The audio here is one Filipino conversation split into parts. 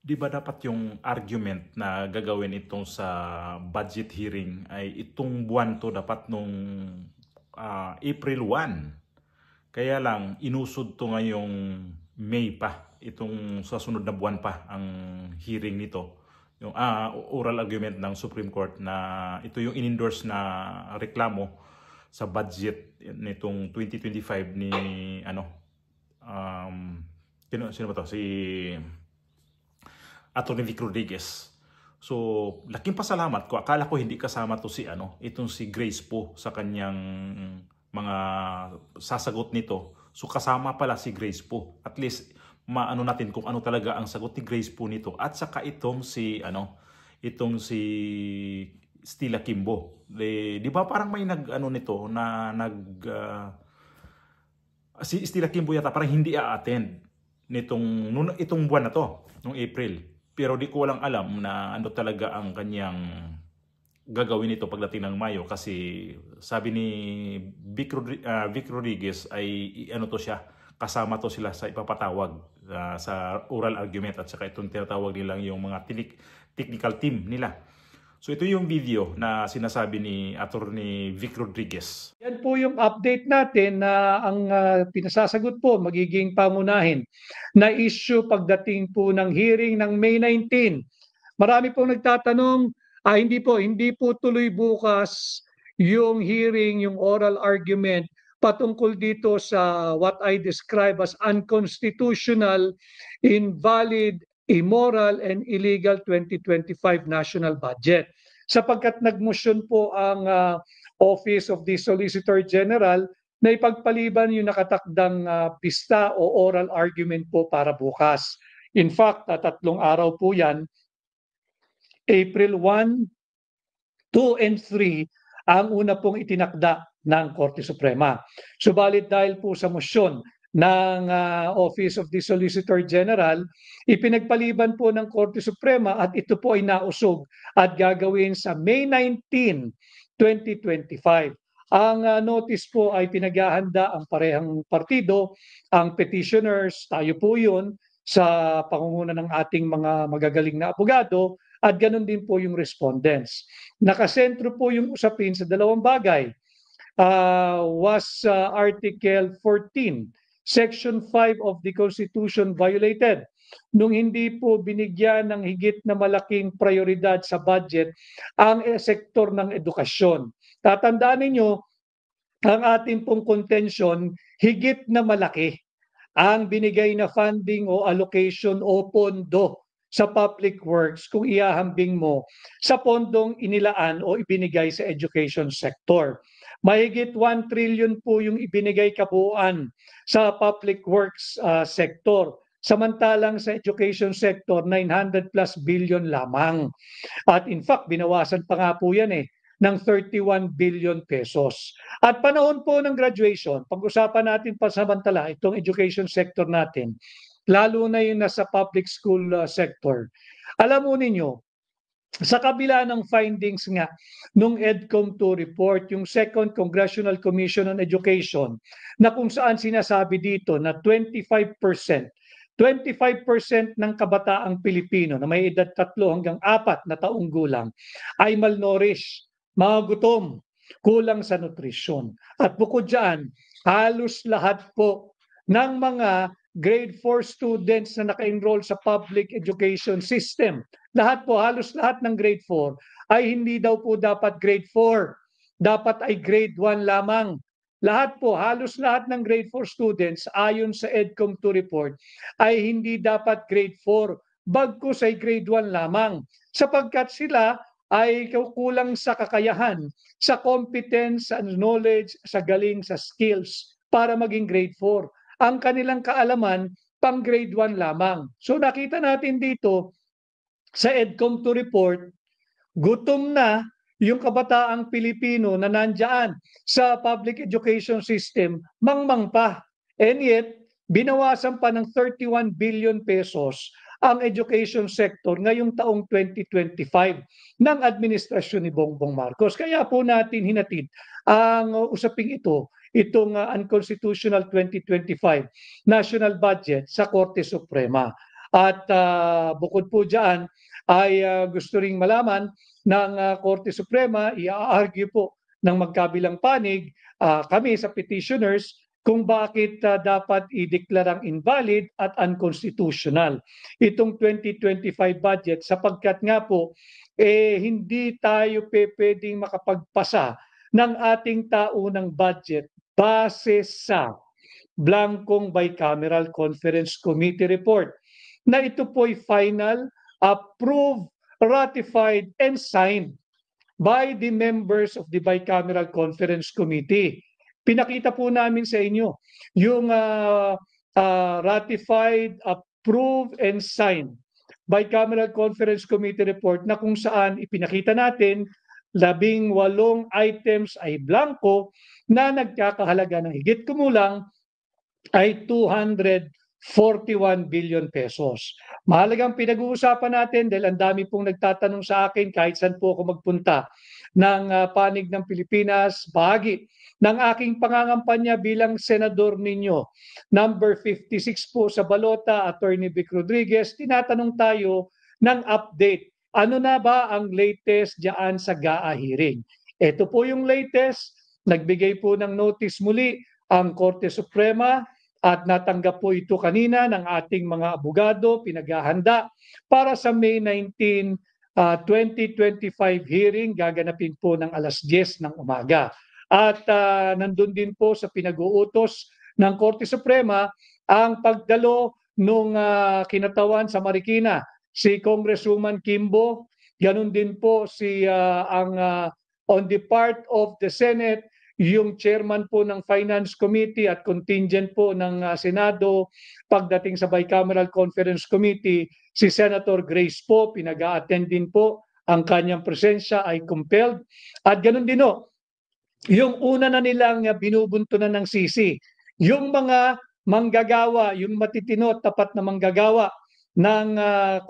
Di ba dapat yung argument na gagawin itong sa budget hearing ay itong buwan to dapat nung April 1. Kaya lang inusod to ngayong May pa. Itong sa sunod na buwan pa ang hearing nito. Yung oral argument ng Supreme Court na ito yung in-endorse na reklamo sa budget nitong 2025 ni sino ba to? Si Atty. Vic Rodriguez. So, laking pasalamat ko. Akala ko hindi kasama to si itong si Grace po sa kanyang mga sasagot nito. So, kasama pala si Grace po. At least maano natin kung ano talaga ang sagot ni Grace po nito. At saka itong si Stella Kimbo. Di ba parang may nito na si Stella Kimbo yata parang hindi a-attend itong buwan na to, nung April. Pero di ko walang alam na ano talaga ang kanyang gagawin nito pagdating ng Mayo kasi sabi ni Vic Rodriguez ay to siya, kasama to sila sa ipapatawag sa oral argument at saka itong tinatawag nilang yung mga technical team nila. So ito yung video na sinasabi ni Atty. Vic Rodriguez. Yan po yung update natin na ang pinasasagot po magiging pangunahin na issue pagdating po ng hearing ng May 19. Marami pong nagtatanong, hindi po tuloy bukas yung hearing, yung oral argument patungkol dito sa what I describe as unconstitutional, invalid, immoral, and illegal 2025 national budget. Sapagkat nagmotion po ang Office of the Solicitor General na ipagpaliban yung nakatakdang pista o oral argument po para bukas. In fact, 3 araw po yan, April 1, 2, and 3, ang una pong itinakda ng Korte Suprema. Subalit dahil po sa motion ng Office of the Solicitor General, ipinagpaliban po ng Korte Suprema at ito po ay nausog at gagawin sa May 19, 2025. Ang notice po ay pinaghahanda ang parehang partido, ang petitioners, tayo po yun, sa pangunguna ng ating mga magagaling na abogado, at ganun din po yung respondents. Nakasentro po yung usapin sa dalawang bagay. Was Article 14, Section 5 of the Constitution violated nung hindi po binigyan ng higit na malaking prioridad sa budget ang sektor ng edukasyon. Tatandaan ninyo, ang ating pong contention, higit na malaki ang binigay na funding o allocation o pondo sa public works kung iahambing mo sa pondong inilaan o ibinigay sa education sector. Mahigit 1 trillion po yung ibinigay kabuuan sa public works sector. Samantalang sa education sector, 900 plus billion lamang. At in fact, binawasan pa nga po yan ng 31 billion pesos. At panahon po ng graduation, pag-usapan natin pansamantala itong education sector natin, lalo na yung nasa public school sector. Alam mo ninyo, sa kabila ng findings nga nung EDCOM2 report, yung Second Congressional Commission on Education, na kung saan sinasabi dito na 25% ng kabataang Pilipino na may edad 3 hanggang 4 na taong gulang ay malnourished, mga gutom, kulang sa nutrisyon. At bukod dyan, halos lahat po ng mga grade 4 students na naka-enroll sa public education system, halos lahat ng grade 4 ay hindi daw po dapat grade 4. Dapat ay grade 1 lamang. Halos lahat ng grade 4 students ayon sa EDCOM2 report ay hindi dapat grade 4. Bagkus ay grade 1 lamang. Sapagkat sila ay kulang sa kakayahan, sa competence, sa knowledge, sa galing, sa skills para maging grade 4. Ang kanilang kaalaman, pang grade 1 lamang. So nakita natin dito sa EDCOM2 report, gutom na yung kabataang Pilipino na nandyan sa public education system, mangmang pa. And yet, binawasan pa ng 31 billion pesos ang education sector ngayong taong 2025 ng administrasyon ni Bongbong Marcos. Kaya po natin hinatid ang usaping ito, itong unconstitutional 2025 national budget sa Korte Suprema. At bukod po dyan ay gusto ring malaman ng Korte Suprema, i-argue po ng magkabilang panig kami sa petitioners kung bakit dapat i-declare invalid at unconstitutional itong 2025 budget sapagkat nga po hindi tayo pwedeng makapagpasa ng ating taunang budget base sa blankong bicameral conference committee report na ito po'y final, approved, ratified, and signed by the members of the bicameral conference committee. Pinakita po namin sa inyo yung ratified, approved, and signed bicameral conference committee report na kung saan ipinakita natin 18 items ay blanco na nagkakahalaga ng higit kumulang ay 241 billion pesos. Mahalagang pinag-uusapan natin dahil ang dami pong nagtatanong sa akin kahit saan po ako magpunta ng panig ng Pilipinas, bahagi ng aking pangangampanya bilang senador ninyo. Number 56 po sa balota, Attorney Vic Rodriguez, tinatanong tayo ng update. Ano na ba ang latest diyan sa GAA hearing? Ito po yung latest. Nagbigay po ng notice muli ang Korte Suprema at natanggap po ito kanina ng ating mga abogado, pinaghahanda para sa May 19, 2025 hearing, gaganapin po ng alas 10 ng umaga. At nandun din po sa pinag-uutos ng Korte Suprema ang pagdalo nung kinatawan sa Marikina, si Congresswoman Kimbo, ganun din po si on the part of the Senate, yung chairman po ng Finance Committee at contingent po ng Senado pagdating sa Bicameral Conference Committee, si Senator Grace po, pinag-a-attend din po, ang kanyang presensya ay compelled. At ganun din yung una na nilang binubuntunan ng sisi, yung mga manggagawa, yung matitino, tapat na manggagawa ng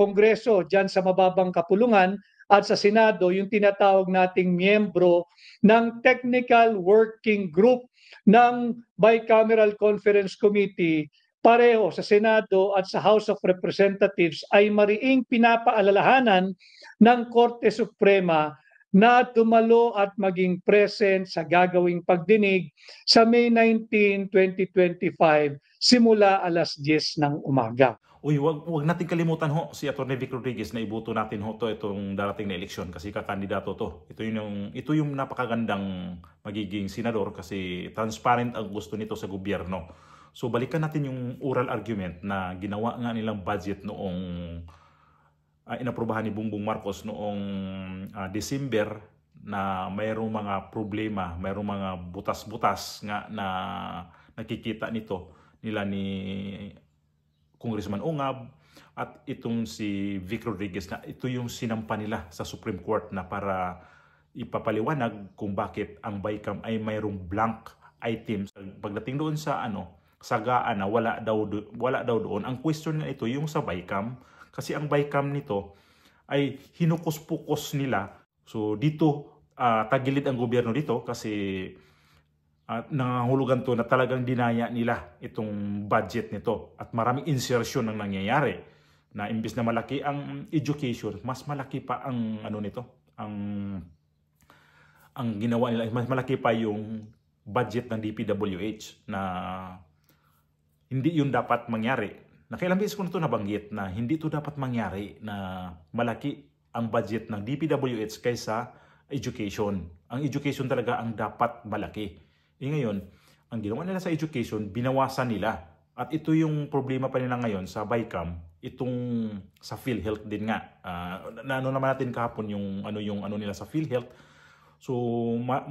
Kongreso dyan sa mababang kapulungan at sa Senado, yung tinatawag nating miyembro ng Technical Working Group ng Bicameral Conference Committee, pareho sa Senado at sa House of Representatives ay mariing pinapaalalahanan ng Korte Suprema na dumalo at maging present sa gagawing pagdinig sa May 19, 2025 simula alas 10 ng umaga. Uy, wag natin kalimutan si Atty. Vic Rodriguez na iboto natin itong darating na eleksyon kasi kakandidato to. Ito yung napakagandang magiging senador kasi transparent ang gusto nito sa gobyerno. So balikan natin yung oral argument na ginawa nga nilang budget noong inaprubahan ni Bongbong Marcos noong December na mayroong mga problema, mayroong mga butas-butas nga na nakikita nila ni Congressman Ungab at itong si Vic Rodriguez na ito yung sinampa nila sa Supreme Court na para ipapaliwanag kung bakit ang BICAM ay mayroong blank items. Pagdating doon sa sa GAA na wala daw doon. Ang question na ito yung sa BICAM kasi ang BICAM nito ay hinukos-pukos nila. So dito tagilid ang gobyerno dito kasi nangangahulugan to na talagang dinaya nila itong budget nito at maraming insertion ang nangyayari na imbis na malaki ang education, mas malaki pa ang ang ginawa nila, mas malaki pa yung budget ng DPWH na hindi yun dapat mangyari. Nakailang beses ko na ito nabanggit na hindi ito dapat mangyari na malaki ang budget ng DPWH kaysa education. Ang education talaga ang dapat malaki. Ngayon, ang ginawa nila sa education, binawasan nila. At ito yung problema pa nila ngayon sa BICAM, itong sa PhilHealth din nga. Naman natin kahapon yung nila sa PhilHealth. So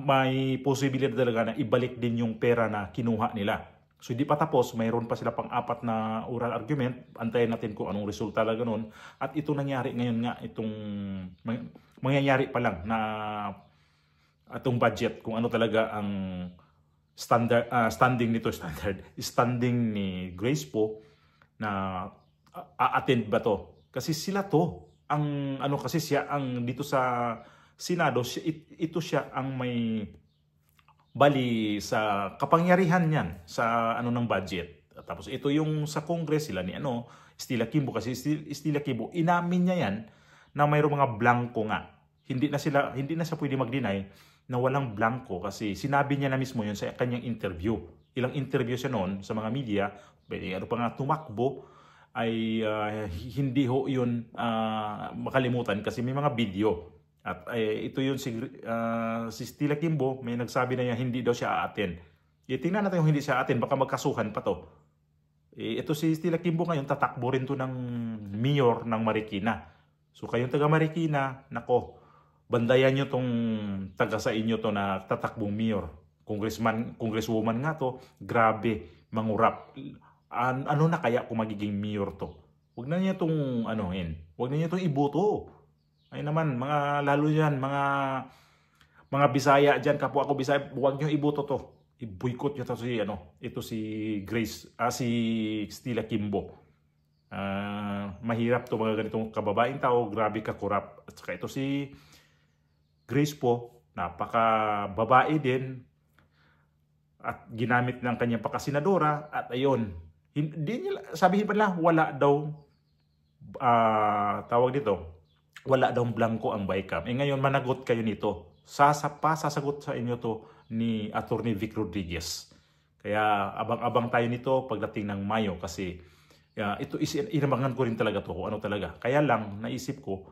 may posibilidad talaga na ibalik din yung pera na kinuha nila. So hindi pa tapos, mayroon pa sila pang-4 na oral argument. Antayin natin kung anong resulta talaga nun. At ito nangyari ngayon nga, mangyayari pa lang na itong budget, kung ano talaga ang standing ni Grace po na attend ba to kasi sila to ang kasi siya ang dito sa Senado, ito siya ang may bali sa kapangyarihan niyan sa ng budget. Tapos ito yung sa Congress sila ni Stella Kimbo, kasi Stella Kimbo inamin niya yan na mayroong mga blanco nga. Hindi na siya pwede mag-deny na walang blanco kasi sinabi niya na mismo yun sa kanyang interview. Ilang interview siya noon sa mga media, ano pa nga tumakbo, ay hindi ho yun makalimutan kasi may mga video. At ito yun si Stella Kimbo, may nagsabi na niya hindi daw siya aaten. Tingnan natin yung hindi siya aaten, baka magkasuhan pa to. Ito si Stella Kimbo ngayon, tatakbo rin to ng mayor ng Marikina. So kayong taga Marikina, nako, bandayan nyo tong taga sa inyo to na tatakbong mayor. Congresswoman nga to, grabe, mangurap. Ano na kaya kung magiging mayor to? Huwag na niya itong huwag na niya itong iboto. Ay naman, lalo yan, mga Bisaya dyan, kapwa ako Bisaya, huwag niyo iboto to. I-boycott niyo to ito si Grace, si Stella Kimbo. Mahirap to mga ganitong kababaeng tao, grabe ka kurap. At saka ito si Grace po, napaka babae din at ginamit ng kanyang pagkasenadora at ayun, hindi nila sabihin pa lang wala daw tawag dito, wala daw blanco ang BICAM. Ngayon managot kayo nito. Sasagot sa inyo to ni Attorney Vic Rodriguez. Kaya abang-abang tayo nito pagdating ng Mayo kasi ito inabangan ko rin talaga to kung ano talaga. Kaya lang naisip ko,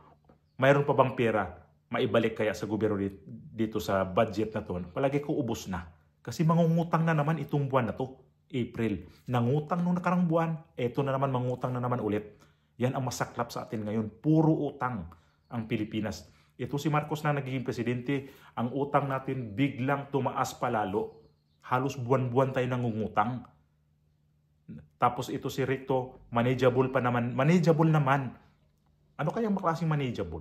mayroon pa bang pera maibalik kaya sa gobyerno dito sa budget na to? Palagi ko ubos na. Kasi mangungutang na naman itong buwan na to, April. Nangutang nung nakarang buwan, eto na naman, mangutang na naman ulit. Yan ang masaklap sa atin ngayon. Puro utang ang Pilipinas. Ito si Marcos na nagiging presidente, ang utang natin biglang tumaas palalo. Halos buwan-buwan tayo nangungutang. Tapos ito si Recto, manageable pa naman. Manageable naman. Ano kayang maklaseng manageable?